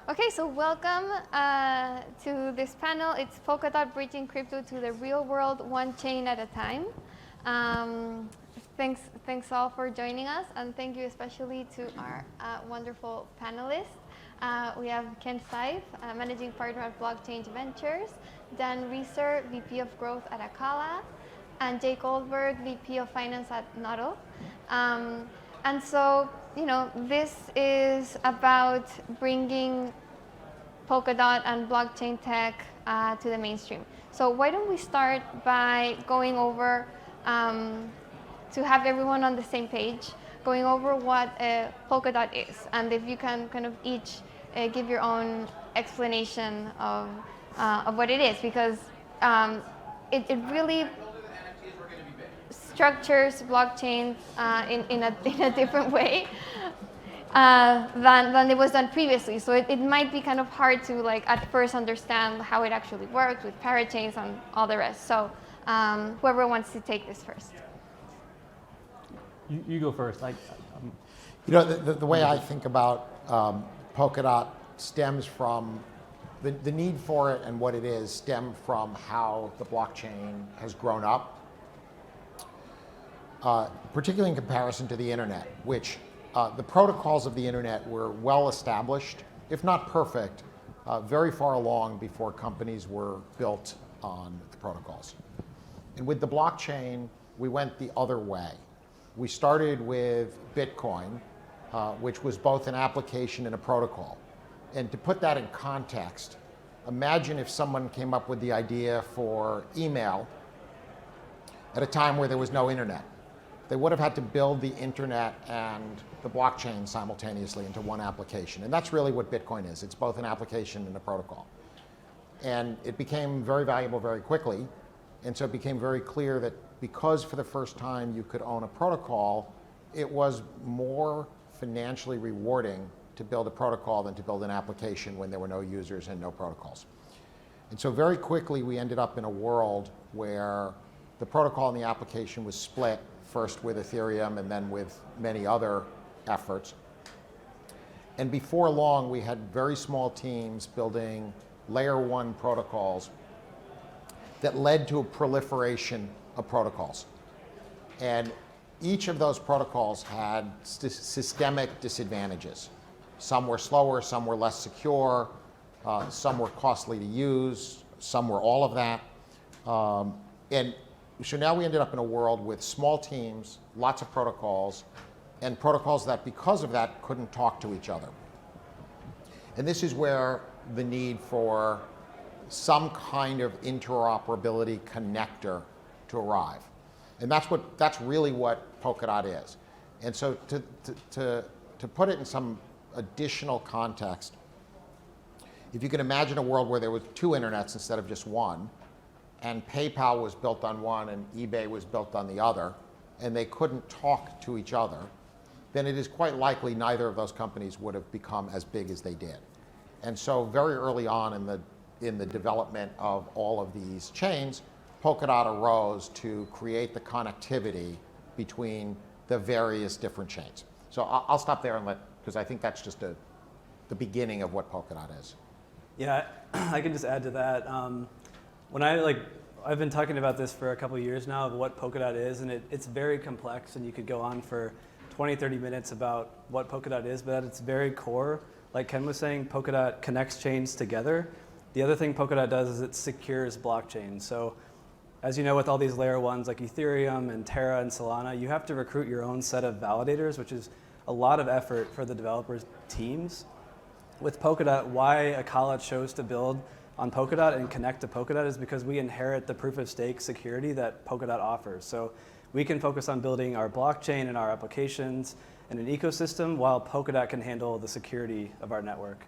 Okay, so welcome to this panel. It's Polkadot bridging crypto to the real world, one chain at a time. Thanks all for joining us, and thank you especially to our wonderful panelists. We have Ken Seif, Managing Partner at Blockchain Ventures, Dan Reeser, VP of Growth at Acala, and Jake Goldberg, VP of Finance at Noddle. And so, this is about bringing Polkadot and blockchain tech to the mainstream. So why don't we start by going over, to have everyone on the same page, going over what Polkadot is, and if you can kind of each give your own explanation of what it is, because it really structures blockchain in a different way than it was done previously. So it might be kind of hard to at first understand how it actually works with parachains and all the rest. So whoever wants to take this first. You go first. The way I think about Polkadot stems from the need for it, and what it is stem from how the blockchain has grown up, particularly in comparison to the internet, which the protocols of the internet were well established, if not perfect, very far along before companies were built on the protocols. And with the blockchain, we went the other way. We started with Bitcoin, which was both an application and a protocol. And to put that in context, imagine if someone came up with the idea for email at a time where there was no internet. They would have had to build the internet and the blockchain simultaneously into one application. And that's really what Bitcoin is. It's both an application and a protocol. And it became very valuable very quickly. And so it became very clear that because for the first time you could own a protocol, it was more financially rewarding to build a protocol than to build an application when there were no users and no protocols. And so very quickly we ended up in a world where the protocol and the application was split, first with Ethereum and then with many other efforts. And before long, we had very small teams building layer one protocols that led to a proliferation of protocols. And each of those protocols had systemic disadvantages. Some were slower, some were less secure, some were costly to use, some were all of that. And so now we ended up in a world with small teams, lots of protocols, and protocols that, because of that, couldn't talk to each other. And this is where the need for some kind of interoperability connector to arrive. And that's really what Polkadot is. And so to put it in some additional context, if you can imagine a world where there were two internets instead of just one, and PayPal was built on one and eBay was built on the other, and they couldn't talk to each other, then it is quite likely neither of those companies would have become as big as they did. And so very early on in the development of all of these chains, Polkadot arose to create the connectivity between the various different chains. So I'll stop there and because I think that's just the beginning of what Polkadot is. Yeah, I can just add to that. I've been talking about this for a couple of years now of what Polkadot is, and it's very complex, and you could go on for 20, 30 minutes about what Polkadot is, but at its very core, like Ken was saying, Polkadot connects chains together. The other thing Polkadot does is it secures blockchain. So as you know, with all these layer ones like Ethereum and Terra and Solana, you have to recruit your own set of validators, which is a lot of effort for the developers' teams. With Polkadot, why Acala chose to build on Polkadot and connect to Polkadot is because we inherit the proof of stake security that Polkadot offers. So we can focus on building our blockchain and our applications and an ecosystem while Polkadot can handle the security of our network.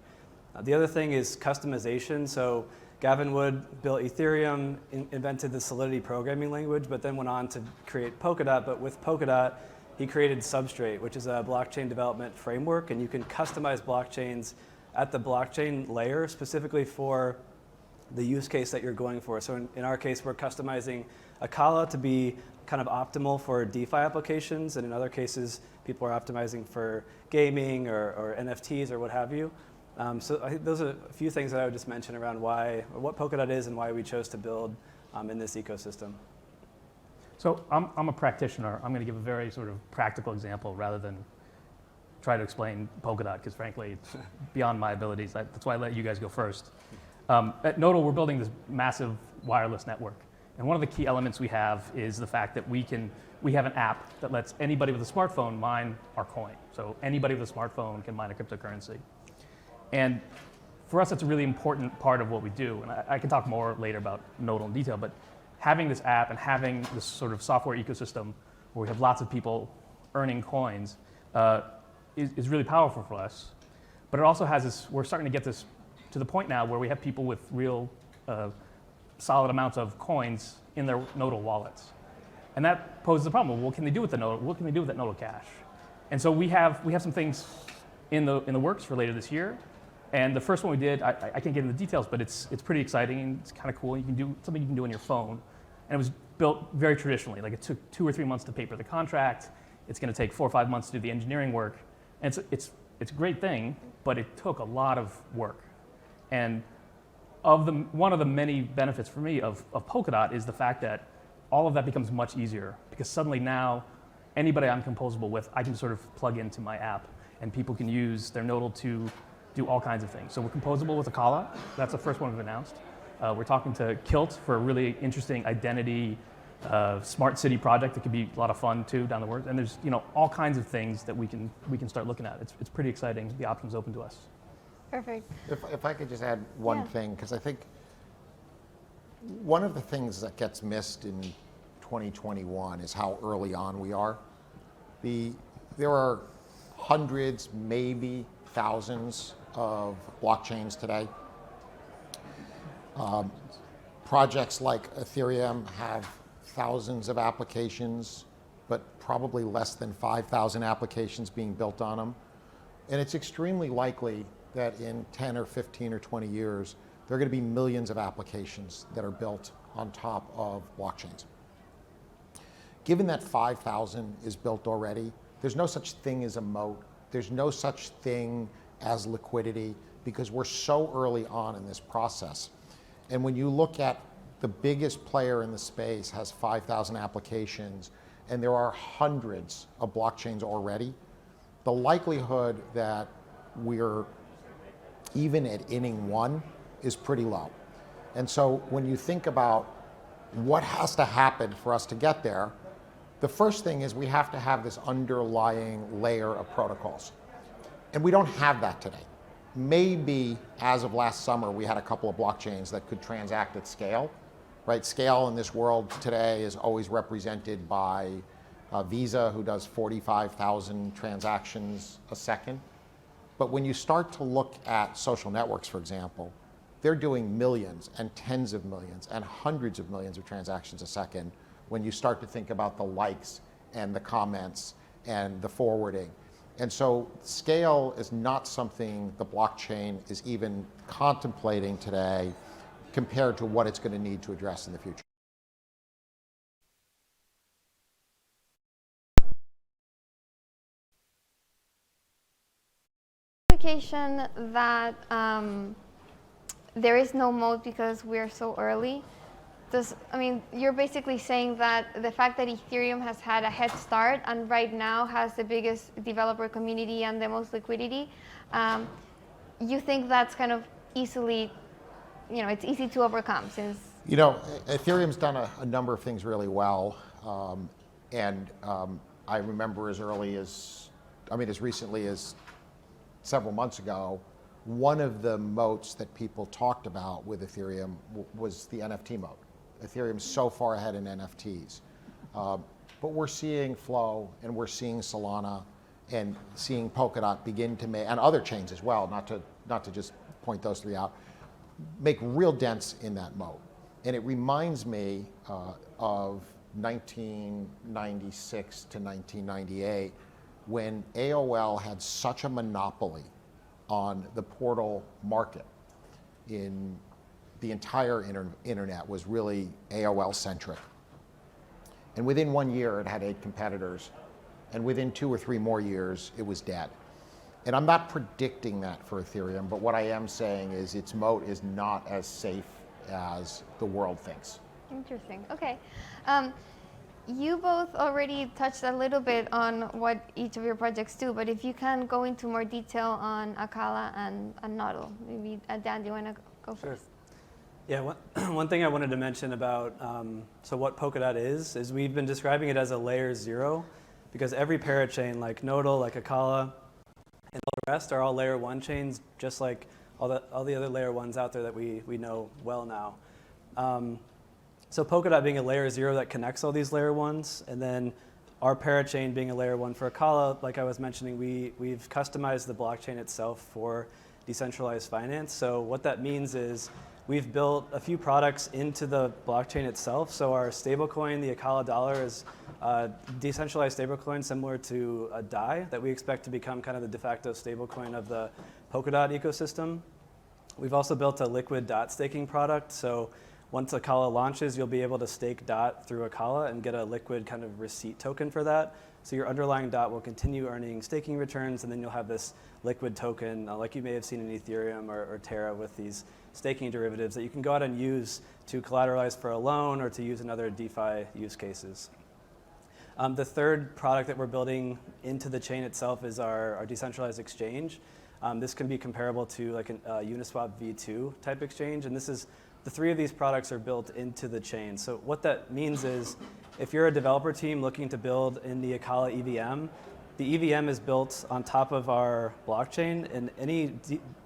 The other thing is customization. So Gavin Wood built Ethereum, invented the Solidity programming language, but then went on to create Polkadot. But with Polkadot, he created Substrate, which is a blockchain development framework, and you can customize blockchains at the blockchain layer specifically for the use case that you're going for. So in our case, we're customizing Acala to be kind of optimal for DeFi applications, and in other cases, people are optimizing for gaming or NFTs or what have you. So I think those are a few things that I would just mention around what Polkadot is and why we chose to build in this ecosystem. So I'm a practitioner. I'm going to give a very sort of practical example rather than try to explain Polkadot, because frankly, it's beyond my abilities. That's why I let you guys go first. At Nodal, we're building this massive wireless network. And one of the key elements we have is the fact that we have an app that lets anybody with a smartphone mine our coin. So anybody with a smartphone can mine a cryptocurrency. And for us, that's a really important part of what we do. And I can talk more later about Nodal in detail, but having this app and having this sort of software ecosystem where we have lots of people earning coins is really powerful for us. But it also has this, we're starting to get this to the point now where we have people with real solid amounts of coins in their Nodal wallets. And that poses a problem. What can they do with the Nodal? What can they do with that Nodal cash? And so we have some things in the works for later this year. And the first one we did, I can't get into the details, but it's pretty exciting and it's kind of cool. You can do something you can do on your phone. And it was built very traditionally. Like it took 2 or 3 months to paper the contract. It's going to take 4 or 5 months to do the engineering work. And it's a great thing, but it took a lot of work. And one of the many benefits for me of Polkadot is the fact that all of that becomes much easier, because suddenly now anybody I'm composable with, I can sort of plug into my app and people can use their Nodal to do all kinds of things. So we're composable with Akala. That's the first one we've announced. We're talking to Kilt for a really interesting identity smart city project that could be a lot of fun too down the road. And there's all kinds of things that we can start looking at. It's pretty exciting. The options open to us. Perfect. If I could just add one thing, because I think one of the things that gets missed in 2021 is how early on we are. There are hundreds, maybe thousands of blockchains today. Projects like Ethereum have thousands of applications, but probably less than 5,000 applications being built on them. And it's extremely likely that in 10 or 15 or 20 years, there are going to be millions of applications that are built on top of blockchains. Given that 5,000 is built already, there's no such thing as a moat. There's no such thing as liquidity, because we're so early on in this process. And when you look at the biggest player in the space has 5,000 applications, and there are hundreds of blockchains already, the likelihood that we're even at inning 1 is pretty low. And so when you think about what has to happen for us to get there, the first thing is we have to have this underlying layer of protocols. And we don't have that today. Maybe as of last summer, we had a couple of blockchains that could transact at scale, right? Scale in this world today is always represented by Visa, who does 45,000 transactions a second. But when you start to look at social networks, for example, they're doing millions and tens of millions and hundreds of millions of transactions a second when you start to think about the likes and the comments and the forwarding. And so scale is not something the blockchain is even contemplating today compared to what it's going to need to address in the future. That there is no moat because we're so early. You're basically saying that the fact that Ethereum has had a head start and right now has the biggest developer community and the most liquidity, you think that's kind of easily, it's easy to overcome since... Ethereum's done a number of things really well. I remember as recently as several months ago, one of the moats that people talked about with Ethereum was the NFT moat. Ethereum's so far ahead in NFTs. But we're seeing Flow and we're seeing Solana and seeing Polkadot begin to make, and other chains as well, not to just point those 3 out, make real dents in that moat. And it reminds me of 1996 to 1998, when AOL had such a monopoly on the portal market. The entire internet was really AOL-centric. And within 1 year, it had 8 competitors. And within 2 or 3 more years, it was dead. And I'm not predicting that for Ethereum, but what I am saying is its moat is not as safe as the world thinks. Interesting. Okay. You both already touched a little bit on what each of your projects do, but if you can go into more detail on Akala and Nodl, maybe Dan, do you want to go Sure. first? Yeah, one thing I wanted to mention about so what Polkadot is we've been describing it as a layer 0, because every parachain like Nodl, like Akala, and all the rest are all layer 1 chains, just like all the other layer 1s out there that we know well now. So Polkadot being a layer 0 that connects all these layer 1s, and then our parachain being a layer 1 for Akala, like I was mentioning, we've customized the blockchain itself for decentralized finance. So what that means is we've built a few products into the blockchain itself. So our stablecoin, the Akala dollar, is a decentralized stablecoin similar to a DAI that we expect to become kind of the de facto stablecoin of the Polkadot ecosystem. We've also built a liquid DOT staking product. So once Akala launches, you'll be able to stake DOT through Akala and get a liquid kind of receipt token for that. So your underlying DOT will continue earning staking returns, and then you'll have this liquid token, like you may have seen in Ethereum or Terra with these staking derivatives that you can go out and use to collateralize for a loan or to use in other DeFi use cases. The third product that we're building into the chain itself is our decentralized exchange. This can be comparable to like a Uniswap V2 type exchange, and the three of these products are built into the chain. So what that means is if you're a developer team looking to build in the Akala EVM, the EVM is built on top of our blockchain, and any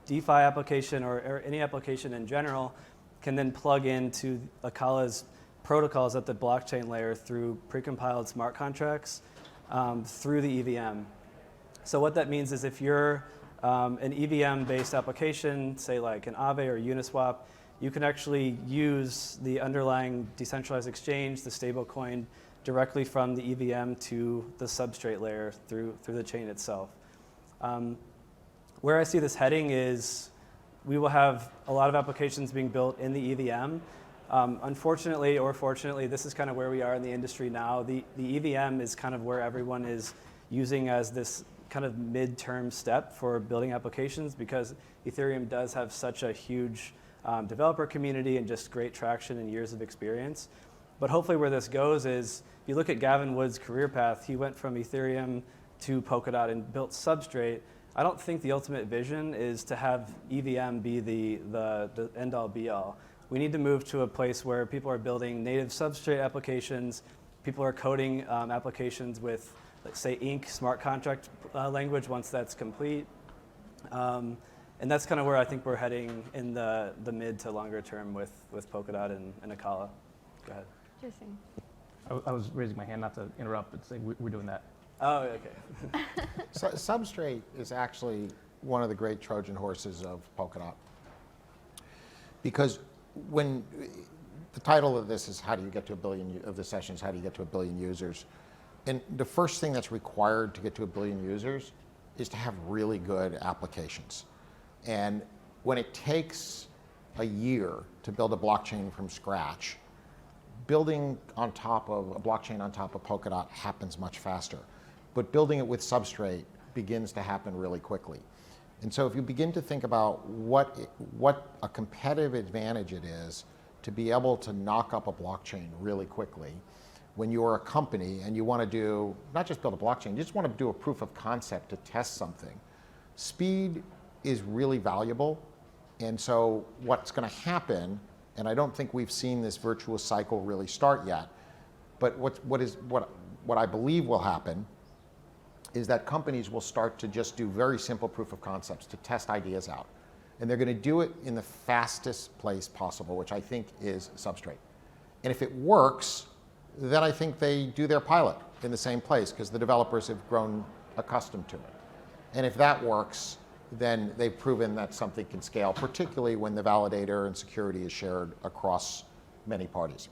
DeFi application or any application in general can then plug into Akala's protocols at the blockchain layer through precompiled smart contracts through the EVM. So what that means is if you're an EVM-based application, say like an Aave or Uniswap, you can actually use the underlying decentralized exchange, the stablecoin, directly from the EVM to the substrate layer through the chain itself. Where I see this heading is we will have a lot of applications being built in the EVM. Unfortunately or fortunately, this is kind of where we are in the industry now. The EVM is kind of where everyone is using as this kind of midterm step for building applications, because Ethereum does have such a huge developer community and just great traction and years of experience. But hopefully where this goes is, if you look at Gavin Wood's career path, he went from Ethereum to Polkadot and built Substrate. I don't think the ultimate vision is to have EVM be the end-all be-all. We need to move to a place where people are building native Substrate applications, people are coding applications with, let's say, Ink smart contract language once that's complete. And that's kind of where I think we're heading in the mid to longer term with Polkadot and Akala. Go ahead. Interesting. I was raising my hand not to interrupt, but say we're doing that. Oh, okay. Substrate is actually one of the great Trojan horses of Polkadot. Because when the title of this is how do you get to 1 billion, of the session is how do you get to 1 billion users. And the first thing that's required to get to 1 billion users is to have really good applications. And when it takes a year to build a blockchain from scratch, building on top of a blockchain on top of Polkadot happens much faster. But building it with Substrate begins to happen really quickly. And so if you begin to think about what a competitive advantage it is to be able to knock up a blockchain really quickly, when you're a company and you want to do, not just build a blockchain, you just want to do a proof of concept to test something, speed is really valuable. And so what's going to happen, and I don't think we've seen this virtuous cycle really start yet, but what I believe will happen is that companies will start to just do very simple proof of concepts to test ideas out. And they're going to do it in the fastest place possible, which I think is Substrate. And if it works, then I think they do their pilot in the same place because the developers have grown accustomed to it. And if that works, then they've proven that something can scale, particularly when the validator and security is shared across many parties.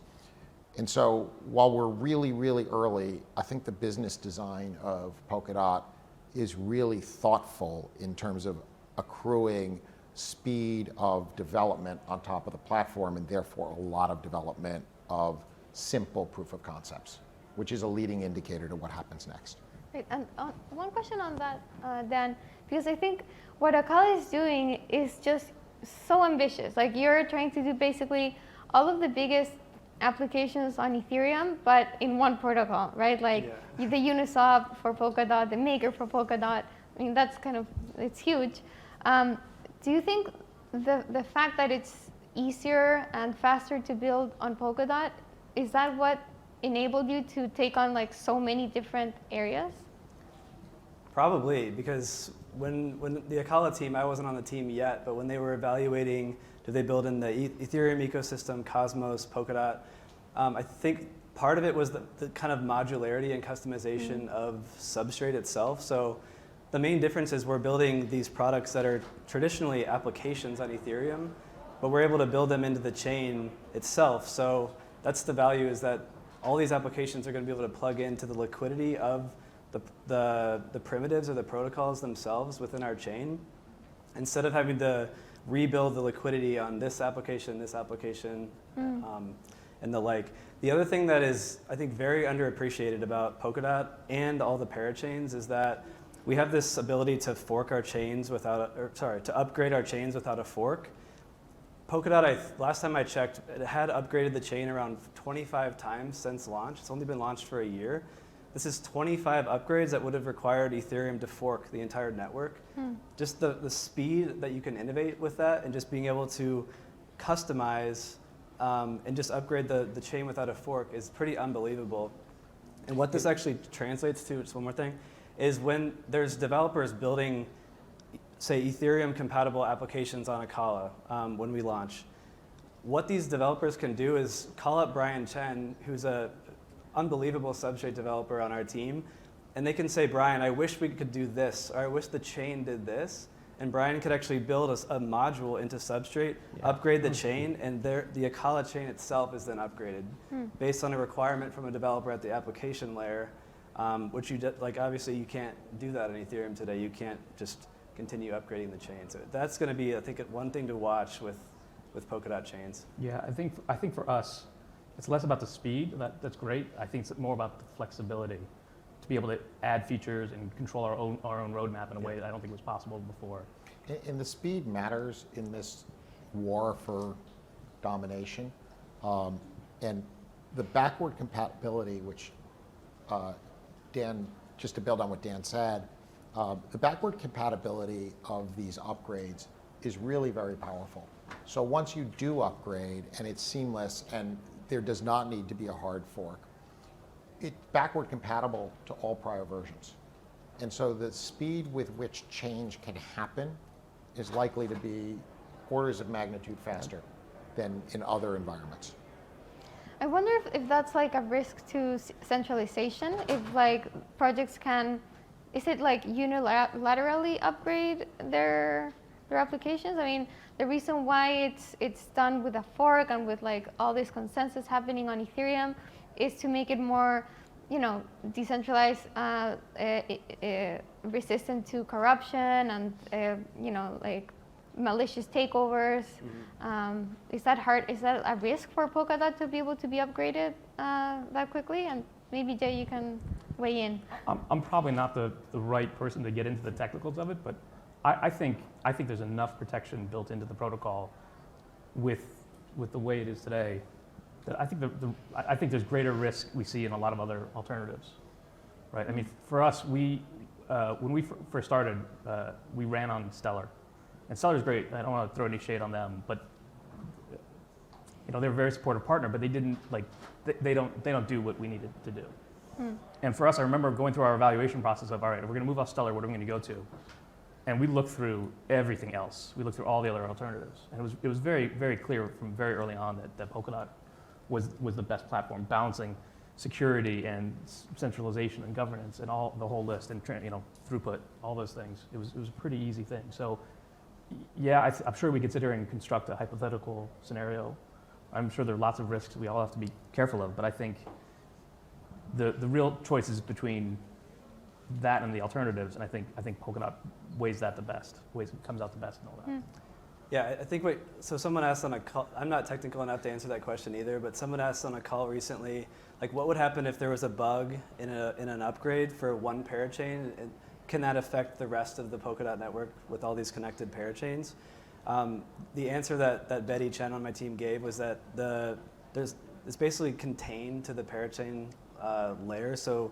And so while we're really, really early, I think the business design of Polkadot is really thoughtful in terms of accruing speed of development on top of the platform, and therefore a lot of development of simple proof of concepts, which is a leading indicator to what happens next. Great. And one question on that, Dan. because I think what Akala is doing is just so ambitious. Like you're trying to do basically all of the biggest applications on Ethereum, but in one protocol, right? Like the Uniswap for Polkadot, the Maker for Polkadot. I mean, that's kind of, it's huge. Do you think the fact that it's easier and faster to build on Polkadot, is that what enabled you to take on like so many different areas? Probably, because when the Akala team, I wasn't on the team yet, but when they were evaluating, do they build in the Ethereum ecosystem, Cosmos, Polkadot, I think part of it was the kind of modularity and customization of Substrate itself. So the main difference is we're building these products that are traditionally applications on Ethereum, but we're able to build them into the chain itself. So that's the value, is that all these applications are going to be able to plug into the liquidity of the primitives or the protocols themselves within our chain, instead of having to rebuild the liquidity on this application, and the like. The other thing that is, I think, very underappreciated about Polkadot and all the parachains is that we have this ability to fork our chains to upgrade our chains without a fork. Polkadot, last time I checked, it had upgraded the chain around 25 times since launch. It's only been launched for a year. This is 25 upgrades that would have required Ethereum to fork the entire network. Just the speed that you can innovate with that, and just being able to customize and just upgrade the chain without a fork is pretty unbelievable. And what this actually translates to, just one more thing, is when there's developers building, say, Ethereum compatible applications on Akala when we launch, what these developers can do is call up Brian Chen, who's a unbelievable Substrate developer on our team, and they can say, Brian, I wish we could do this, or I wish the chain did this, and Brian could actually build a module into Substrate, upgrade the chain, and the Akala chain itself is then upgraded based on a requirement from a developer at the application layer, which obviously you can't do that on Ethereum today. You can't just continue upgrading the chain. So that's going to be, I think, one thing to watch with Polkadot chains. Yeah, I think for us, it's less about the speed. That's great. I think it's more about the flexibility to be able to add features and control our own roadmap in a way that I don't think was possible before. And the speed matters in this war for domination. And the backward compatibility, which Dan, just to build on what Dan said, the backward compatibility of these upgrades is really very powerful. So once you do upgrade and it's seamless and there does not need to be a hard fork, it's backward compatible to all prior versions. And so the speed with which change can happen is likely to be orders of magnitude faster than in other environments. I wonder if that's like a risk to centralization, if like projects can, is it like unilaterally upgrade their applications? I mean, the reason why it's done with a fork and with like all this consensus happening on Ethereum is to make it more, decentralized, resistant to corruption and like malicious takeovers. Is that hard? Is that a risk for Polkadot to be able to be upgraded that quickly? And maybe Jay, you can weigh in. I'm probably not the right person to get into the technicals of it, but I think there's enough protection built into the protocol with the way it is today that I think there's greater risk we see in a lot of other alternatives, right? I mean, for us, when we first started, we ran on Stellar, and Stellar's great. I don't want to throw any shade on them, but they're a very supportive partner, but they didn't they don't do what we needed to do. And for us, I remember going through our evaluation process of, all right, if we're going to move off Stellar, what are we going to go to? And we looked through everything else. We looked through all the other alternatives. And it was very, very clear from very early on that Polkadot was the best platform, balancing security and centralization and governance and the whole list and throughput, all those things. It was a pretty easy thing. So yeah, I'm sure we could sit here and construct a hypothetical scenario. I'm sure there are lots of risks we all have to be careful of, but I think the real choice is between that and the alternatives, and I think Polkadot weighs that the best, comes out the best and all that. Yeah, I think so someone asked on a call, I'm not technical enough to answer that question either, but someone asked on a call recently, like what would happen if there was a bug in an upgrade for one parachain, can that affect the rest of the Polkadot network with all these connected parachains? The answer that Betty Chen on my team gave was that it's basically contained to the parachain layer. So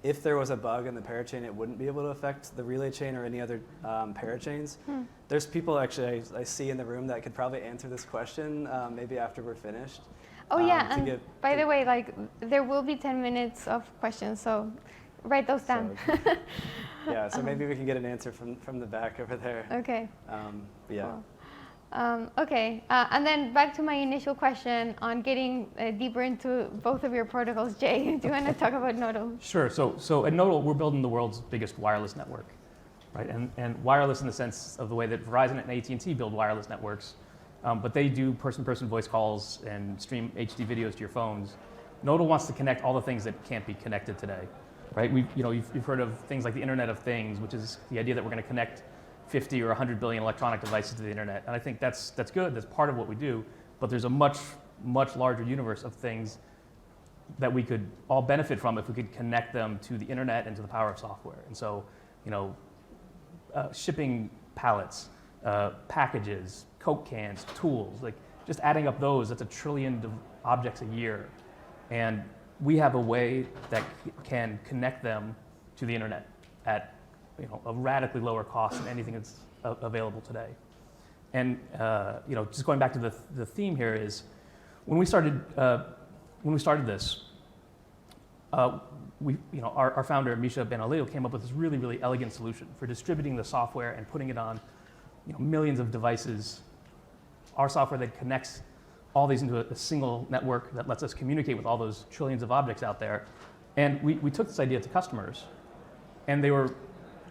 if there was a bug in the parachain, it wouldn't be able to affect the relay chain or any other parachains. There's people actually I see in the room that could probably answer this question maybe after we're finished. Oh yeah, and by the way, like there will be 10 minutes of questions, so write those down. Yeah, so maybe we can get an answer from the back over there. Okay. But yeah. Cool. Okay, and then back to my initial question on getting deeper into both of your protocols. Jay, do you want to talk about Nodal? Sure. So at Nodal, we're building the world's biggest wireless network, right? And wireless in the sense of the way that Verizon and AT&T build wireless networks, but they do person-to-person voice calls and stream HD videos to your phones. Nodal wants to connect all the things that can't be connected today, right? You've heard of things like the Internet of Things, which is the idea that we're going to connect 50 or 100 billion electronic devices to the internet. And I think that's good, that's part of what we do, but there's a much larger universe of things that we could all benefit from if we could connect them to the internet and to the power of software. And so, shipping pallets, packages, Coke cans, tools, like just adding up those, that's 1 trillion objects a year. And we have a way that can connect them to the internet at a radically lower cost than anything that's available today. And just going back to the theme here is when we started this, our founder Misha Ben-Alil came up with this really, really elegant solution for distributing the software and putting it on millions of devices. Our software that connects all these into a single network that lets us communicate with all those trillions of objects out there. And we took this idea to customers, and they were,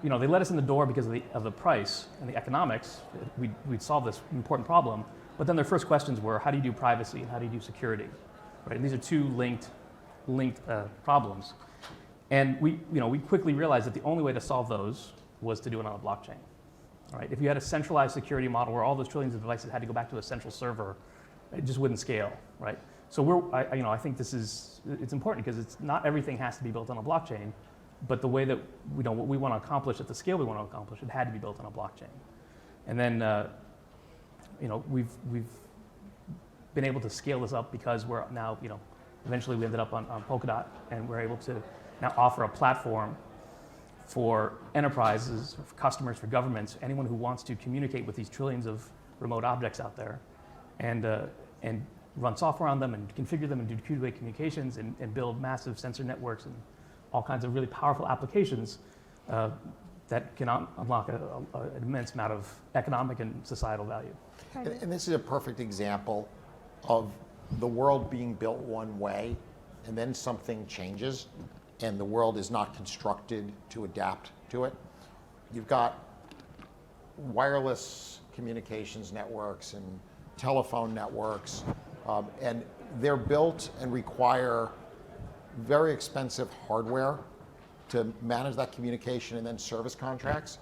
they let us in the door because of the price and the economics. We'd solve this important problem. But then their first questions were, how do you do privacy and how do you do security? Right? And these are two linked problems. And we quickly realized that the only way to solve those was to do it on a blockchain. Right? If you had a centralized security model where all those trillions of devices had to go back to a central server, it just wouldn't scale, right? So I think it's important because it's not everything has to be built on a blockchain, but the way that what we want to accomplish at the scale we want to accomplish, it had to be built on a blockchain. And then we've been able to scale this up because we're now eventually we ended up on Polkadot, and we're able to now offer a platform for enterprises, for customers, for governments, anyone who wants to communicate with these trillions of remote objects out there, and run software on them and configure them and do two-way communications and build massive sensor networks and all kinds of really powerful applications that can unlock an immense amount of economic and societal value. And this is a perfect example of the world being built one way, and then something changes, and the world is not constructed to adapt to it. You've got wireless communications networks and telephone networks, and they're built and require very expensive hardware to manage that communication and then service contracts.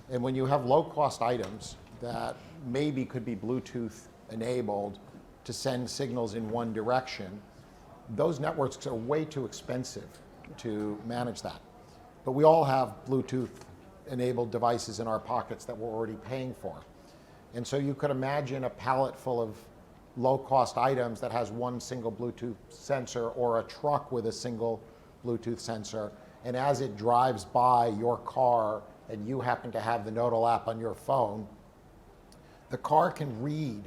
And when you have low-cost items that maybe could be Bluetooth enabled to send signals in one direction, those networks are way too expensive to manage that. But we all have Bluetooth enabled devices in our pockets that we're already paying for. And so you could imagine a pallet full of low-cost items that has one single Bluetooth sensor, or a truck with a single Bluetooth sensor, and as it drives by your car and you happen to have the Nodal app on your phone, the car can read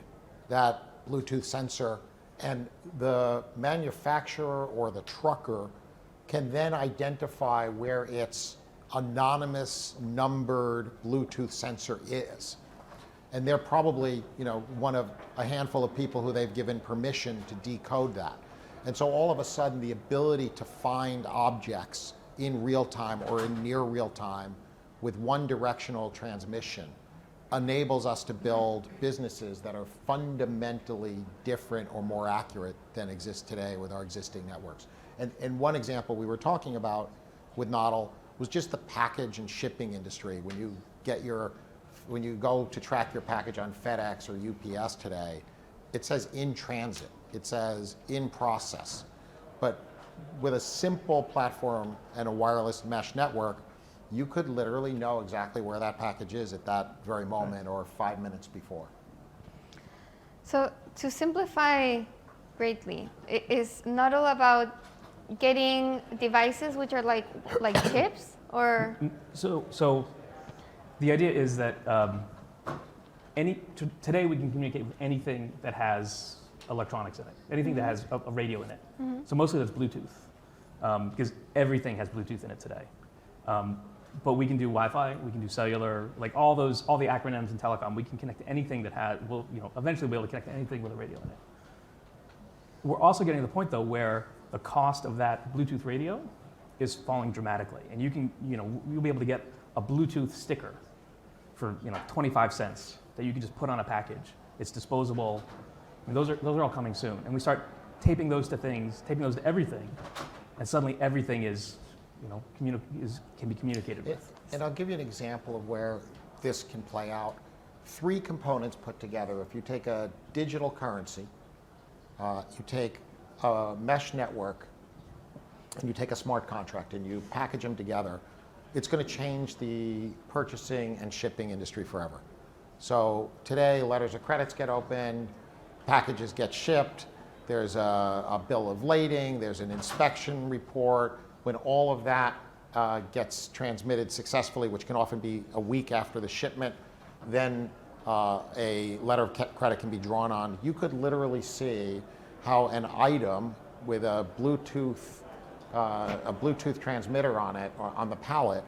that Bluetooth sensor, and the manufacturer or the trucker can then identify where its anonymous numbered Bluetooth sensor is. And they're probably, one of a handful of people who they've given permission to decode that. And so all of a sudden, the ability to find objects in real time or in near real time with one directional transmission enables us to build businesses that are fundamentally different or more accurate than exist today with our existing networks. And one example we were talking about with Nodal was just the package and shipping industry. When you go to track your package on FedEx or UPS today, it says in transit, it says in process. But with a simple platform and a wireless mesh network, you could literally know exactly where that package is at that very moment or 5 minutes before. So to simplify greatly, it is not all about getting devices which are like chips, or So the idea is that today we can communicate with anything that has electronics in it, anything that has a radio in it. So mostly that's Bluetooth, because everything has Bluetooth in it today. But we can do Wi-Fi, we can do cellular, like all the acronyms in telecom. We can connect to anything that will eventually be able to connect to anything with a radio in it. We're also getting to the point though where the cost of that Bluetooth radio is falling dramatically, and you'll be able to get a Bluetooth sticker for 25 cents that you can just put on a package. It's disposable. I mean, those are all coming soon, and we start taping those to things, taping those to everything, and suddenly everything can be communicated with. And I'll give you an example of where this can play out. 3 components put together. If you take a digital currency, you take a mesh network, and you take a smart contract, and you package them together, it's going to change the purchasing and shipping industry forever. So today, letters of credits get opened, packages get shipped, there's a bill of lading, there's an inspection report. When all of that gets transmitted successfully, which can often be a week after the shipment, then a letter of credit can be drawn on. You could literally see how an item with a Bluetooth transmitter on it, or on the pallet,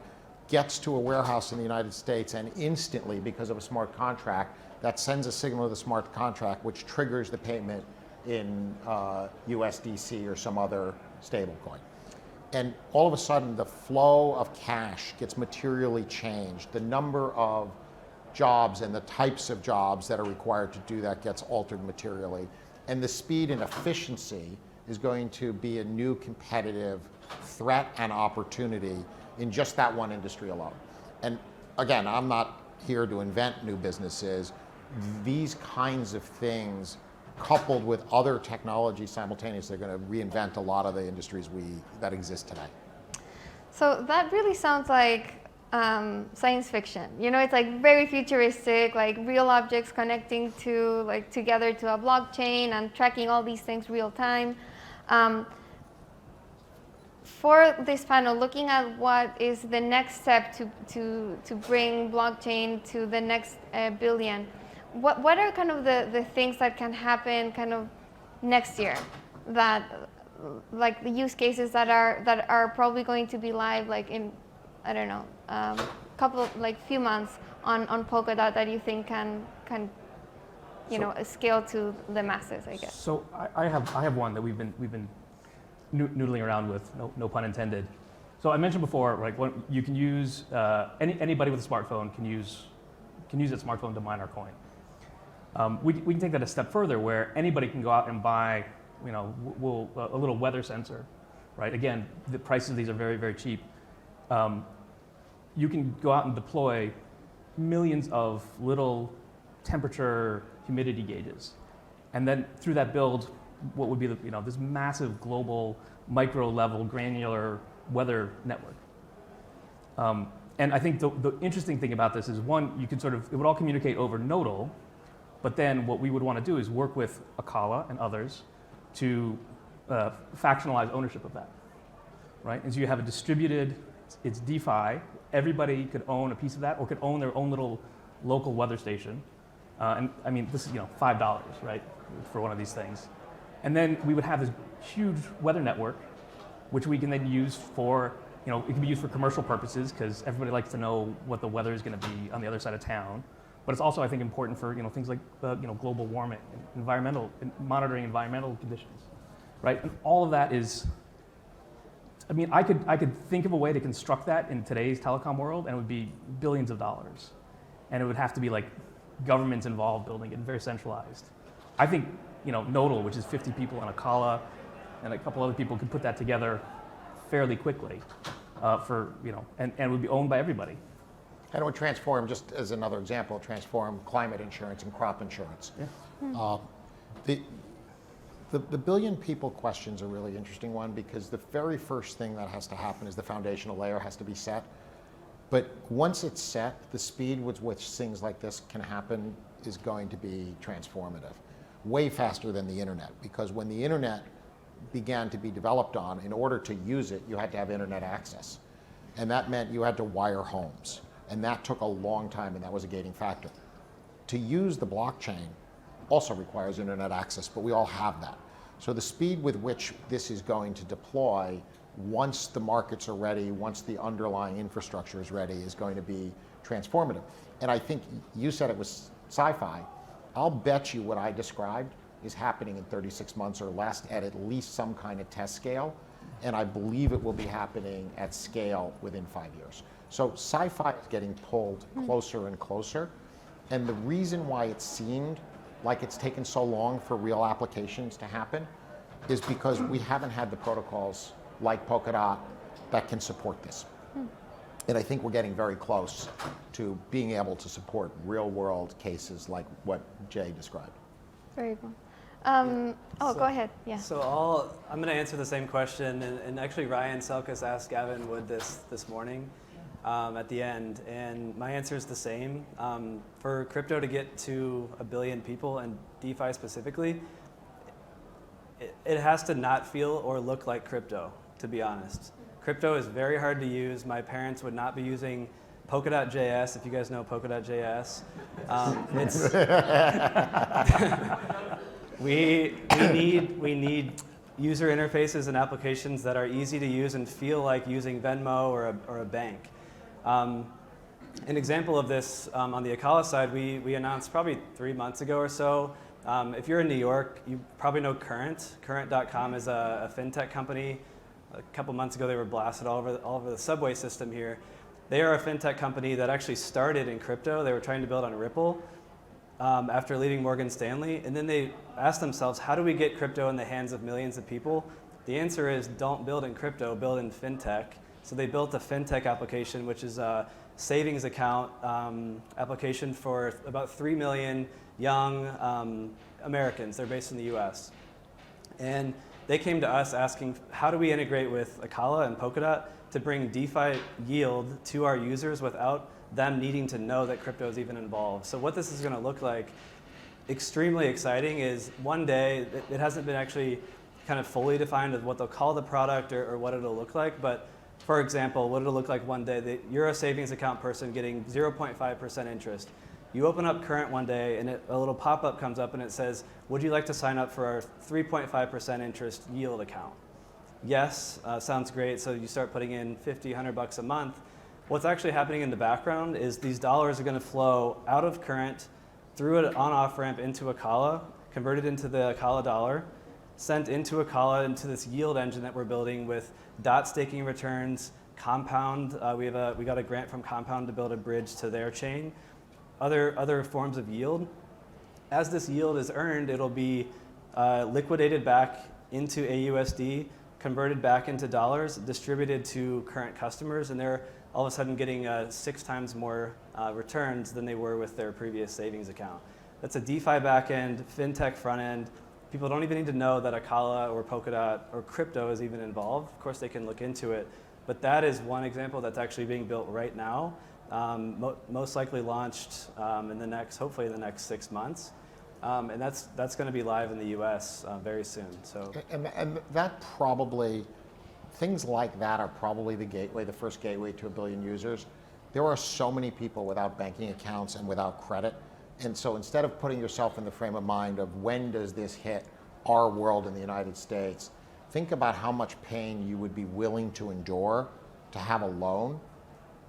gets to a warehouse in the United States, and instantly, because of a smart contract, that sends a signal to the smart contract, which triggers the payment in USDC or some other stablecoin. And all of a sudden, the flow of cash gets materially changed. The number of jobs and the types of jobs that are required to do that gets altered materially. And the speed and efficiency is going to be a new competitive threat and opportunity in just that one industry alone. And again, I'm not here to invent new businesses. These kinds of things, coupled with other technologies simultaneously, are going to reinvent a lot of the industries that exist today. So that really sounds like science fiction. It's like very futuristic, like real objects connecting together to a blockchain and tracking all these things real time. For this panel, looking at what is the next step to bring blockchain to the next billion, what are kind of the things that can happen kind of next year, that like the use cases that are probably going to be live like in, I don't know, few months on Polkadot that you think can scale to the masses, I guess. So I have one that we've been noodling around with, no pun intended. So I mentioned before, right, you can use anybody with a smartphone can use that smartphone to mine our coin. We can take that a step further, where anybody can go out and buy, a little weather sensor, right? Again, the prices of these are very, very cheap. You can go out and deploy millions of little temperature, humidity gauges, and then through that build what would be this massive global micro-level granular weather network. And I think the interesting thing about this is, one, it would all communicate over nodal, but then what we would want to do is work with Akala and others to factionalize ownership of that, right? And so you have a distributed, it's DeFi, everybody could own a piece of that or could own their own little local weather station. And I mean, this is $5, right, for one of these things. And then we would have this huge weather network, which we can then use for, it can be used for commercial purposes, because everybody likes to know what the weather is going to be on the other side of town. But it's also, I think, important for things like global warming, and monitoring environmental conditions, right? And all of that is, I mean, I could think of a way to construct that in today's telecom world, and it would be billions of dollars, and it would have to be like governments involved building it, very centralized. I think Nodal, which is 50 people on Akala, and a couple other people could put that together fairly quickly, and it would be owned by everybody. And it would transform, just as another example, transform climate insurance and crop insurance. Yeah. The billion people question is a really interesting one, because the very first thing that has to happen is the foundational layer has to be set. But once it's set, the speed with which things like this can happen is going to be transformative, way faster than the internet. Because when the internet began to be developed on, in order to use it, you had to have internet access. And that meant you had to wire homes. And that took a long time, and that was a gating factor. To use the blockchain also requires internet access, but we all have that. So the speed with which this is going to deploy, once the markets are ready, once the underlying infrastructure is ready, is going to be transformative. And I think you said it was sci-fi. I'll bet you what I described is happening in 36 months or less at least some kind of test scale. And I believe it will be happening at scale within 5 years. So sci-fi is getting pulled closer and closer. And the reason why it seemed like it's taken so long for real applications to happen is because we haven't had the protocols like Polkadot that can support this. And I think we're getting very close to being able to support real world cases like what Jay described. Very cool. Go ahead. Yeah. So I'm going to answer the same question, and actually Ryan Selkis asked Gavin Wood this morning at the end, and my answer is the same. For crypto to get to 1 billion people, and DeFi specifically, it has to not feel or look like crypto, to be honest. Crypto is very hard to use. My parents would not be using Polkadot.js, if you guys know Polkadot.js. We need user interfaces and applications that are easy to use and feel like using Venmo or a bank. An example of this on the Acala side, we announced probably 3 months ago or so. If you're in New York, you probably know Current. Current.com is a fintech company. A couple months ago, they were blasted all over the subway system here. They are a fintech company that actually started in crypto. They were trying to build on Ripple after leaving Morgan Stanley. And then they asked themselves, how do we get crypto in the hands of millions of people? The answer is don't build in crypto, build in fintech. So they built a fintech application, which is a savings account application for about 3 million young Americans. They're based in the US. And they came to us asking, how do we integrate with Acala and Polkadot to bring DeFi yield to our users without them needing to know that crypto is even involved? So what this is going to look like, extremely exciting, is one day, it hasn't been actually kind of fully defined as what they'll call the product or what it'll look like, but for example, what it'll look like one day, that you're a savings account person getting 0.5% interest. You open up Current one day and a little pop-up comes up and it says, would you like to sign up for our 3.5% interest yield account? Yes, sounds great. So you start putting in $50, $100 a month. What's actually happening in the background is these dollars are going to flow out of Current through an on-off ramp into Acala, converted into the Acala dollar, sent into Acala into this yield engine that we're building with dot staking returns, Compound. We got a grant from Compound to build a bridge to their chain. Other forms of yield. As this yield is earned, it'll be liquidated back into AUSD, converted back into dollars, distributed to current customers, and they're all of a sudden getting 6 times more returns than they were with their previous savings account. That's a DeFi backend, fintech front end. People don't even need to know that Acala or Polkadot or crypto is even involved. Of course, they can look into it, but that is one example that's actually being built right now. Most likely launched hopefully in the next 6 months. And that's going to be live in the US very soon. So and that probably, things like that are probably the first gateway to 1 billion users. There are so many people without banking accounts and without credit. And so instead of putting yourself in the frame of mind of when does this hit our world in the United States, think about how much pain you would be willing to endure to have a loan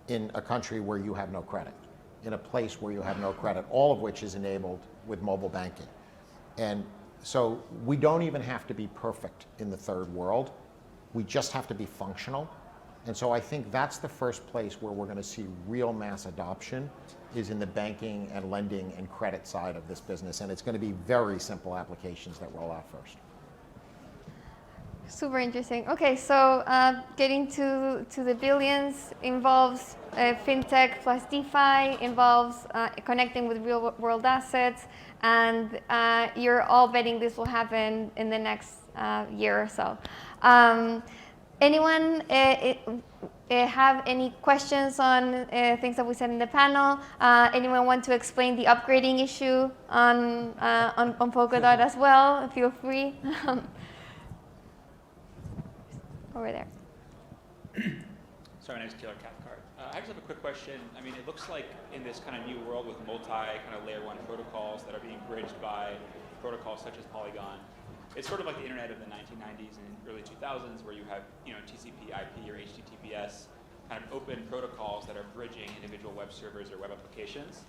in a country where you have no credit, in a place where you have no credit, all of which is enabled with mobile banking. And so we don't even have to be perfect in the third world. We just have to be functional. And so I think that's the first place where we're going to see real mass adoption, is in the banking and lending and credit side of this business. And it's going to be very simple applications that roll out first. Super interesting. Okay, so getting to the billions involves fintech plus DeFi, involves connecting with real world assets, and you're all betting this will happen in the next year or so. Anyone have any questions on things that we said in the panel. Anyone want to explain the upgrading issue on Polkadot as well? Feel free. Over there. Sorry, my name is Taylor Cathcart. I just have a quick question. I mean, it looks like in this kind of new world with kind of layer one protocols that are being bridged by protocols such as Polygon, it's sort of like the internet of the 1990s and early 2000s, where you have TCP, IP, or HTTPS kind of open protocols that are bridging individual web servers or web applications.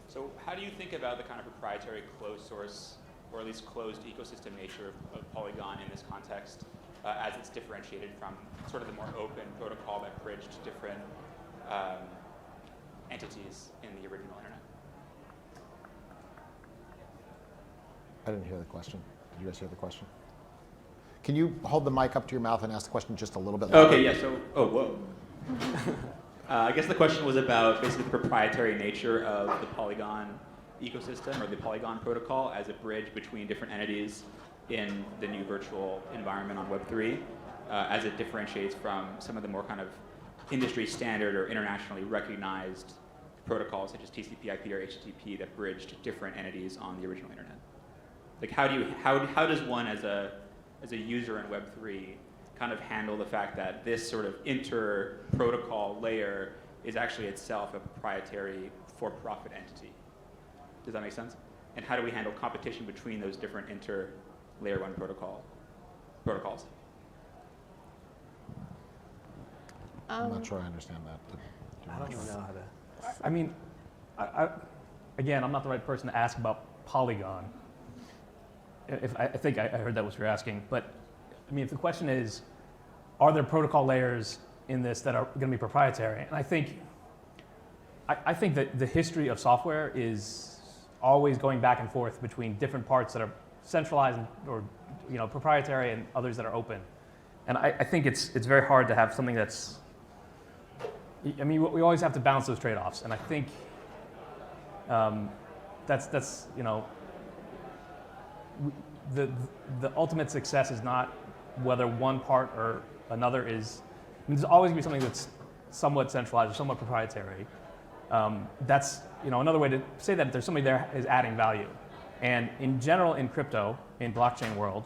So how do you think about the kind of proprietary closed source, or at least closed ecosystem nature of Polygon in this context, as it's differentiated from sort of the more open protocol that bridged different entities in the original internet? I didn't hear the question. Did you guys hear the question? Can you hold the mic up to your mouth and ask the question just a little bit louder? Okay, yeah, so, whoa. I guess the question was about basically the proprietary nature of the Polygon ecosystem, or the Polygon protocol, as a bridge between different entities in the new virtual environment on Web3, as it differentiates from some of the more kind of industry standard or internationally recognized protocols such as TCP, IP, or HTTP that bridged different entities on the original internet. Like, how does one as a user in Web3 kind of handle the fact that this sort of inter-protocol layer is actually itself a proprietary for-profit entity? Does that make sense? And how do we handle competition between those different layer one protocols? I'm not sure I understand that. I don't even know how to. I mean, again, I'm not the right person to ask about Polygon. I think I heard that was what you're asking. But I mean, if the question is, are there protocol layers in this that are going to be proprietary? And I think that the history of software is always going back and forth between different parts that are centralized or proprietary and others that are open. And I think it's very hard to have something that's. I mean, we always have to balance those trade-offs, and I think that's the ultimate success is not whether one part or another is. I mean, there's always going to be something that's somewhat centralized or somewhat proprietary. That's another way to say that there's somebody there is adding value. And in general, in crypto, in blockchain world,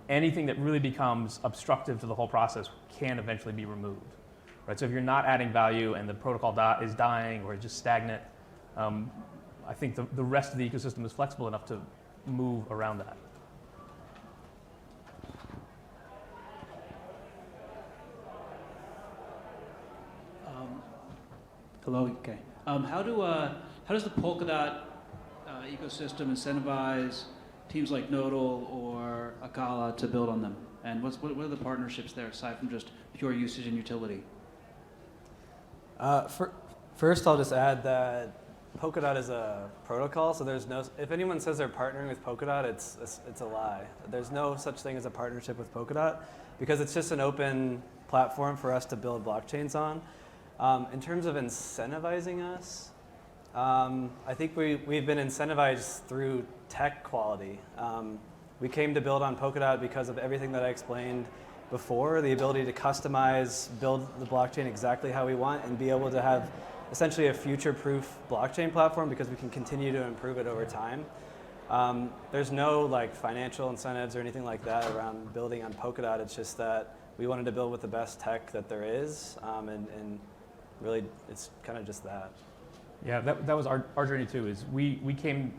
anything that really becomes obstructive to the whole process can eventually be removed. Right? So if you're not adding value and the protocol is dying or just stagnant, I think the rest of the ecosystem is flexible enough to move around that. Hello. Okay. How does the Polkadot ecosystem incentivize teams like Nodal or Akala to build on them? And what are the partnerships there aside from just pure usage and utility? First, I'll just add that Polkadot is a protocol, so if anyone says they're partnering with Polkadot, it's a lie. There's no such thing as a partnership with Polkadot because it's just an open platform for us to build blockchains on. In terms of incentivizing us, I think we've been incentivized through tech quality. We came to build on Polkadot because of everything that I explained before, the ability to customize, build the blockchain exactly how we want, and be able to have essentially a future-proof blockchain platform because we can continue to improve it over time. There's no financial incentives or anything like that around building on Polkadot. It's just that we wanted to build with the best tech that there is, and really it's kind of just that. Yeah, that was our journey too. Is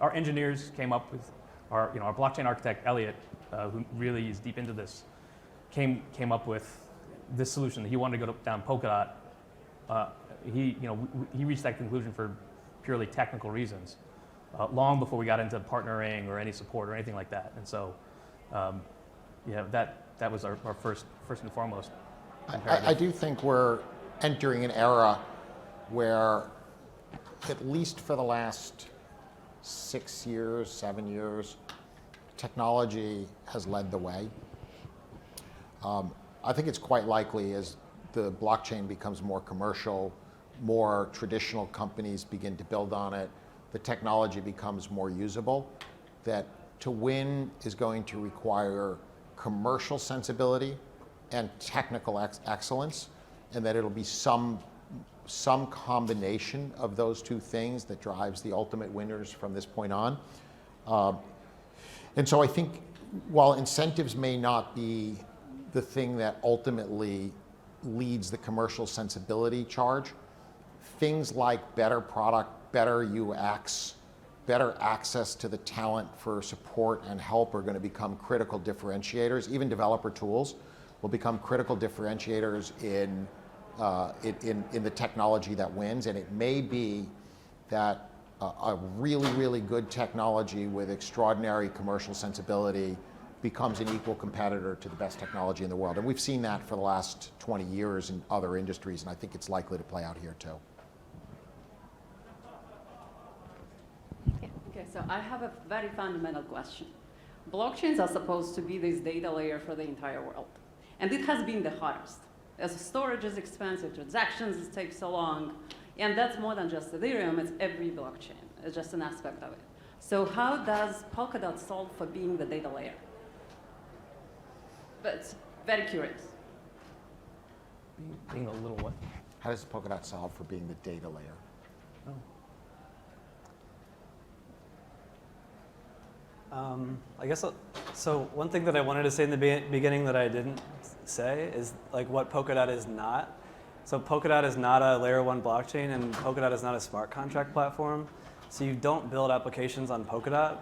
our engineers came up with our blockchain architect Elliot, who really is deep into this, came up with this solution. He wanted to go down Polkadot. He reached that conclusion for purely technical reasons, long before we got into partnering or any support or anything like that. And so, that was our first and foremost. I do think we're entering an era where, at least for the last 6 years, 7 years, technology has led the way. I think it's quite likely as the blockchain becomes more commercial, more traditional companies begin to build on it, the technology becomes more usable, that to win is going to require commercial sensibility and technical excellence. and that it'll be some combination of those two things that drives the ultimate winners from this point on. And so I think while incentives may not be the thing that ultimately leads the commercial sensibility charge, things like better product, better UX, better access to the talent for support and help are going to become critical differentiators. Even developer tools will become critical differentiators in the technology that wins. And it may be that a really, really good technology with extraordinary commercial sensibility becomes an equal competitor to the best technology in the world. And we've seen that for the last 20 years in other industries, and I think it's likely to play out here too. Okay, so I have a very fundamental question. Blockchains are supposed to be this data layer for the entire world. And it has been the hardest. As storage is expensive, transactions take so long, and that's more than just Ethereum, it's every blockchain. It's just an aspect of it. So how does Polkadot solve for being the data layer? But very curious. Being a little what? How does Polkadot solve for being the data layer? I guess, so one thing that I wanted to say in the beginning that I didn't say is like what Polkadot is not. So Polkadot is not a layer 1 blockchain, and Polkadot is not a smart contract platform. So you don't build applications on Polkadot.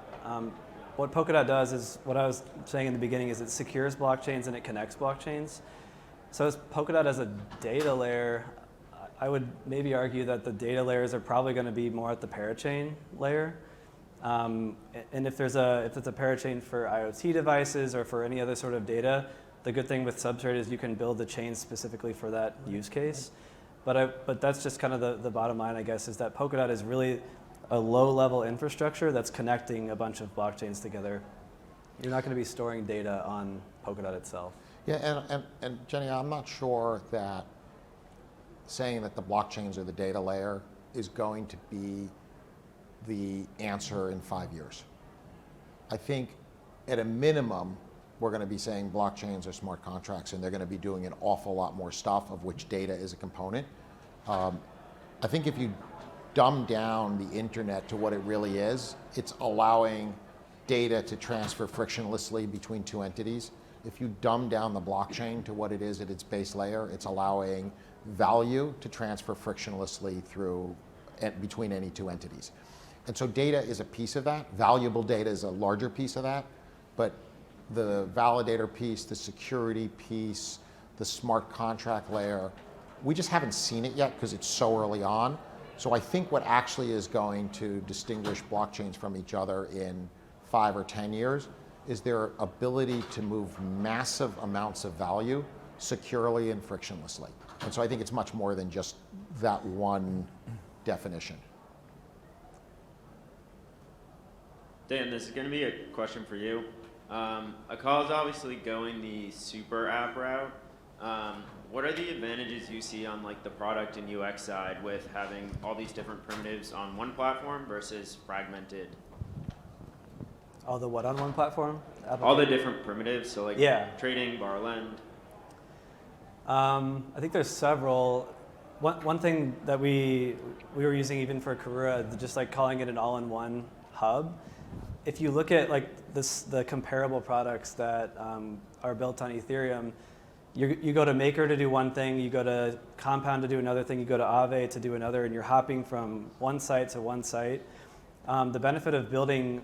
What Polkadot does is, what I was saying in the beginning, is it secures blockchains and it connects blockchains. So as Polkadot as a data layer, I would maybe argue that the data layers are probably going to be more at the parachain layer. And if it's a parachain for IoT devices or for any other sort of data, the good thing with Substrate is you can build the chains specifically for that use case. But that's just kind of the bottom line, I guess, is that Polkadot is really a low-level infrastructure that's connecting a bunch of blockchains together. You're not going to be storing data on Polkadot itself. Yeah, and Jenny, I'm not sure that saying that the blockchains are the data layer is going to be the answer in 5 years. I think at a minimum, we're going to be saying blockchains are smart contracts, and they're going to be doing an awful lot more stuff, of which data is a component. I think if you dumb down the internet to what it really is, it's allowing data to transfer frictionlessly between two entities. If you dumb down the blockchain to what it is at its base layer, it's allowing value to transfer frictionlessly between any two entities. And so data is a piece of that. Valuable data is a larger piece of that. But the validator piece, the security piece, the smart contract layer, we just haven't seen it yet because it's so early on. So I think what actually is going to distinguish blockchains from each other in 5 or 10 years is their ability to move massive amounts of value securely and frictionlessly. And so I think it's much more than just that one definition. Dan, this is going to be a question for you. Akala is obviously going the super app route. What are the advantages you see on like the product and UX side with having all these different primitives on one platform versus fragmented? All the what on one platform? All the different primitives, so like trading, borrow, lend. I think there's several. One thing that we were using even for Karura, just like calling it an all-in-one hub. If you look at like the comparable products that are built on Ethereum, you go to Maker to do one thing, you go to Compound to do another thing, you go to Aave to do another, and you're hopping from one site to one site. The benefit of building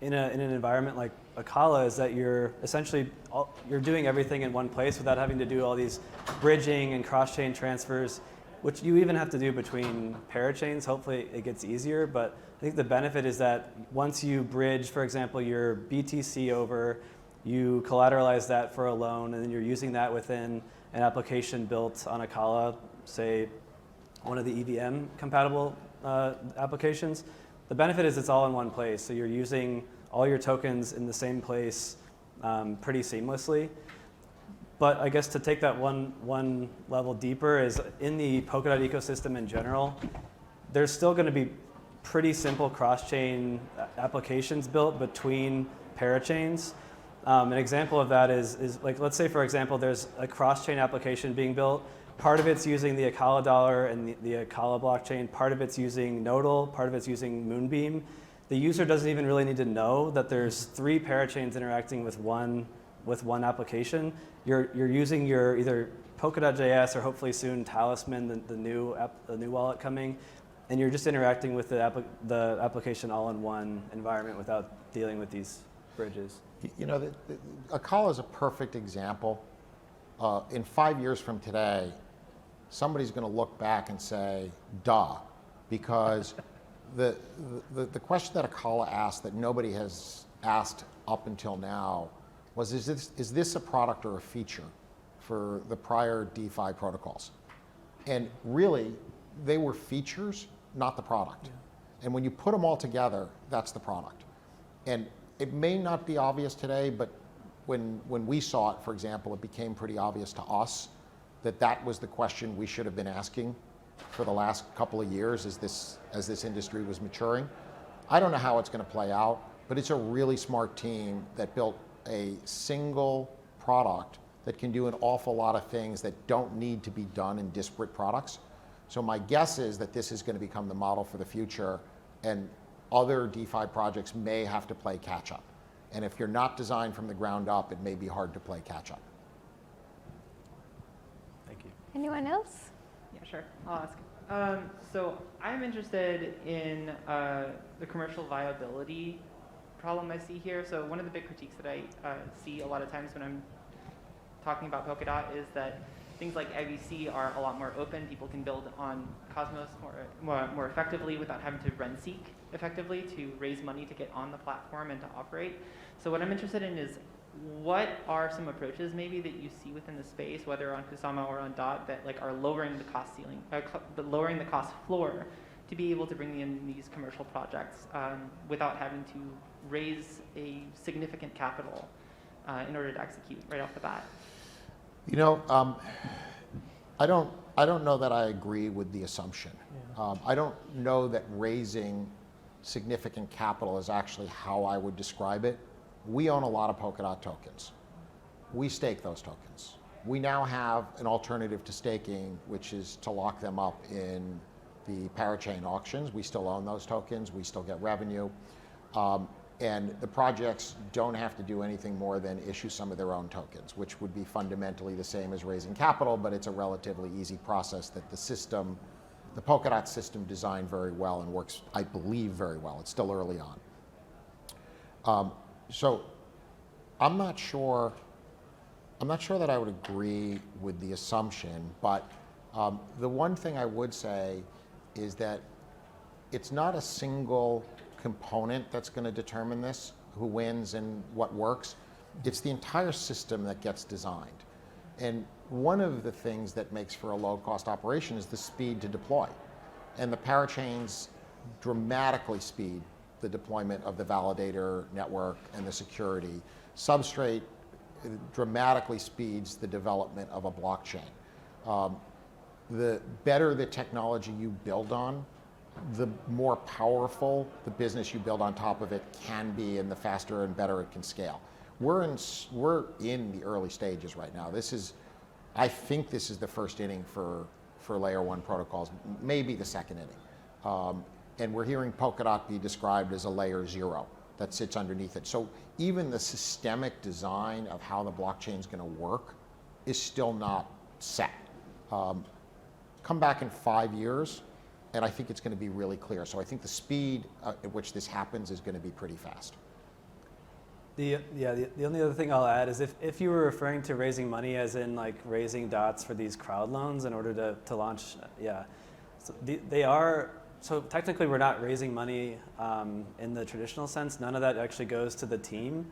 in an environment like Akala is that you're essentially you're doing everything in one place without having to do all these bridging and cross-chain transfers, which you even have to do between parachains. Hopefully it gets easier, but I think the benefit is that once you bridge, for example, your BTC over, you collateralize that for a loan, and then you're using that within an application built on Akala, say one of the EVM compatible applications. The benefit is it's all in one place, so you're using all your tokens in the same place pretty seamlessly. But I guess to take that one level deeper is in the Polkadot ecosystem in general, there's still going to be pretty simple cross-chain applications built between parachains. An example of that is like, let's say, for example, there's a cross-chain application being built part of it's using the Akala dollar and the Akala blockchain, part of it's using Nodal, part of it's using Moonbeam. The user doesn't even really need to know that there's 3 parachains interacting with one application. You're using your either Polkadot.js or hopefully soon Talisman, the new wallet coming, and you're just interacting with the application all in one environment without dealing with these bridges. You know, Akala is a perfect example. In 5 years from today, somebody's going to look back and say, duh, because the question that Akala asked that nobody has asked up until now was, is this a product or a feature for the prior DeFi protocols? And really, they were features, not the product. Yeah. And when you put them all together, that's the product. And it may not be obvious today, but when we saw it, for example, it became pretty obvious to us that that was the question we should have been asking for the last couple of years as this industry was maturing. I don't know how it's going to play out, but it's a really smart team that built a single product that can do an awful lot of things that don't need to be done in disparate products. So my guess is that this is going to become the model for the future, and other DeFi projects may have to play catch up. And if you're not designed from the ground up, it may be hard to play catch up. Thank you. Anyone else? Yeah, sure. I'll ask. So I'm interested in the commercial viability problem I see here. So one of the big critiques that I see a lot of times when I'm talking about Polkadot is that things like IVC are a lot more open. People can build on Cosmos more effectively without having to run seek effectively to raise money to get on the platform and to operate. So what I'm interested in is, what are some approaches maybe that you see within the space, whether on Kusama or on Dot, that like are lowering the cost ceiling, lowering the cost floor to be able to bring in these commercial projects without having to raise a significant capital in order to execute right off the bat? You know, I don't know that I agree with the assumption. Yeah. I don't know that raising significant capital is actually how I would describe it. We own a lot of Polkadot tokens. We stake those tokens. We now have an alternative to staking, which is to lock them up in the parachain auctions. We still own those tokens. We still get revenue. And the projects don't have to do anything more than issue some of their own tokens, which would be fundamentally the same as raising capital, but it's a relatively easy process that the system, the Polkadot system, designed very well and works, I believe, very well. It's still early on. So I'm not sure that I would agree with the assumption, but the one thing I would say is that it's not a single component that's going to determine this, who wins and what works. It's the entire system that gets designed. And one of the things that makes for a low-cost operation is the speed to deploy. And the parachains dramatically speed the deployment of the validator network and the security. Substrate dramatically speeds the development of a blockchain. The better the technology you build on, the more powerful the business you build on top of it can be, and the faster and better it can scale. We're in the early stages right now. I think this is the first inning for layer 1 protocols, maybe the second inning. And we're hearing Polkadot be described as a layer 0 that sits underneath it. So even the systemic design of how the blockchain is going to work is still not set. Come back in 5 years, and I think it's going to be really clear. So I think the speed at which this happens is going to be pretty fast. The only other thing I'll add is if you were referring to raising money as in like raising dots for these crowd loans in order to launch, so they are, so technically we're not raising money in the traditional sense. None of that actually goes to the team.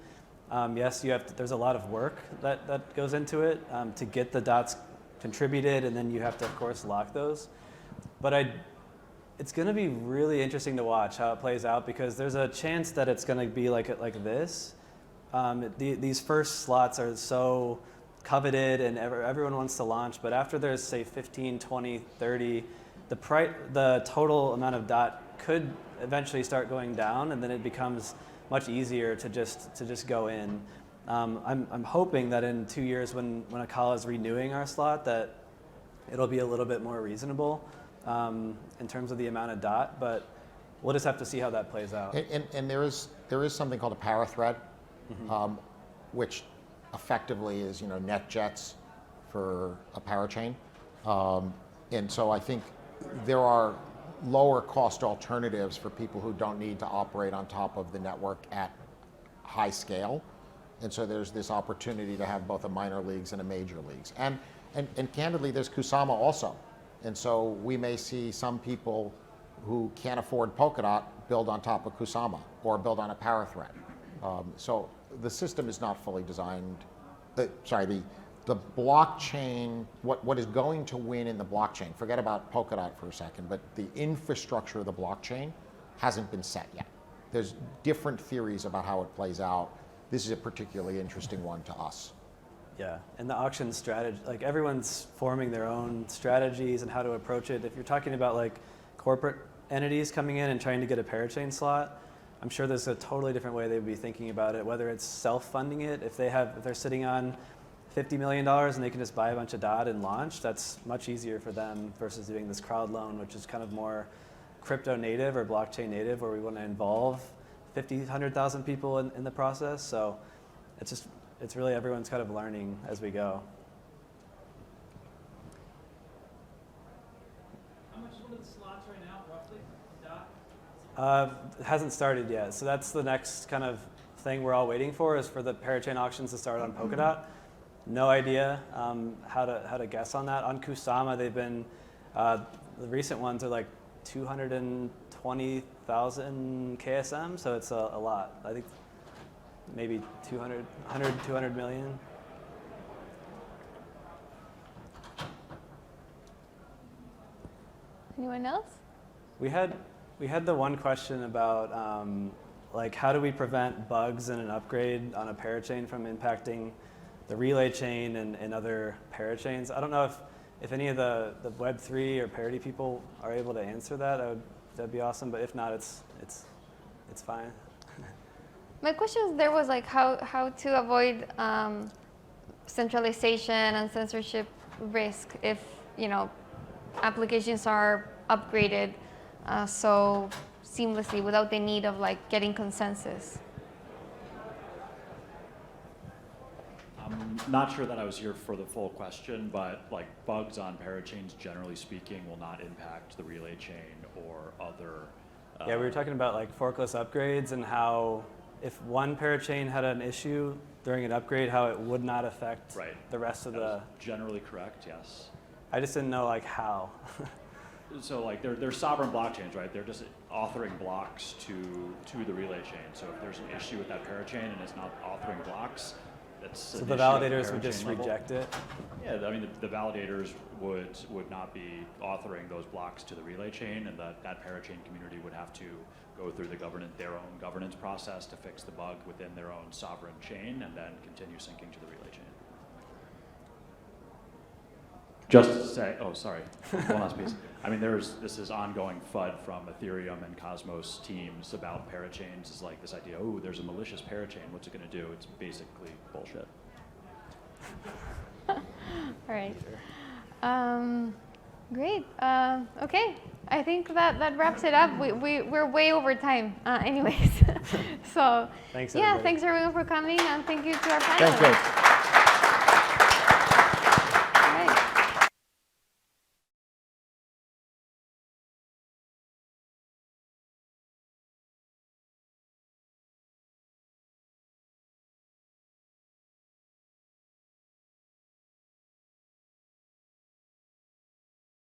Yes, there's a lot of work that goes into it to get the dots contributed, and then you have to, of course, lock those. But it's going to be really interesting to watch how it plays out, because there's a chance that it's going to be like this. These first slots are so coveted and everyone wants to launch, but after there's, say, 15, 20, 30, the total amount of dot could eventually start going down, and then it becomes much easier to just go in. I'm hoping that in 2 years when Akala is renewing our slot, that it'll be a little bit more reasonable in terms of the amount of dot, but we'll just have to see how that plays out. And there is something called a parathread, which effectively is NetJets for a parachain. And so I think there are lower cost alternatives for people who don't need to operate on top of the network at high scale. And so there's this opportunity to have both a minor leagues and a major leagues. And candidly, there's Kusama also. And so we may see some people who can't afford Polkadot build on top of Kusama or build on a parathread. So the system is not fully designed. The blockchain, what is going to win in the blockchain, forget about Polkadot for a second, but the infrastructure of the blockchain hasn't been set yet. There's different theories about how it plays out. This is a particularly interesting one to us. Yeah, and the auction strategy, like everyone's forming their own strategies and how to approach it. If you're talking about like corporate entities coming in and trying to get a parachain slot, I'm sure there's a totally different way they'd be thinking about it, whether it's self-funding it. If they're sitting on $50 million and they can just buy a bunch of DOT and launch, that's much easier for them versus doing this crowd loan, which is kind of more crypto native or blockchain native, where we want to involve 50, 100,000 people in the process. So it's really everyone's kind of learning as we go. How much is one of the slots right now, roughly, DOT? It hasn't started yet. So that's the next kind of thing we're all waiting for, is for the parachain auctions to start on Polkadot. No idea how to guess on that. On Kusama, they've been, the recent ones are like 220,000 KSM, so it's a lot. I think maybe 200 million. Anyone else? We had the one question about like how do we prevent bugs in an upgrade on a parachain from impacting the relay chain and other parachains. I don't know if any of the Web3 or parity people are able to answer that. That'd be awesome. But if not, it's fine. My question there was like how to avoid centralization and censorship risk if applications are upgraded so seamlessly without the need of like getting consensus. I'm not sure that I was here for the full question, but like bugs on parachains, generally speaking, will not impact the relay chain or other. Yeah, we were talking about like forkless upgrades and how if one parachain had an issue during an upgrade, how it would not affect the rest of the. Generally correct, yes. I just didn't know like how. So like they're sovereign blockchains, right? They're just authoring blocks to the relay chain. So if there's an issue with that parachain and it's not authoring blocks, so the validators would just reject it? Yeah, I mean, the validators would not be authoring those blocks to the relay chain, and that parachain community would have to go through their own governance process to fix the bug within their own sovereign chain, and then continue syncing to the relay chain. Just to say, oh, sorry, one last piece. I mean, this is ongoing FUD from Ethereum and Cosmos teams about parachains. Is like this idea, oh, there's a malicious parachain, what's it going to do? It's basically bullshit. All right. Great. Okay. I think that wraps it up. We're way over time anyways. So thanks, yeah, everybody. thanks everyone for coming, and thank you to our panelists. Thank you.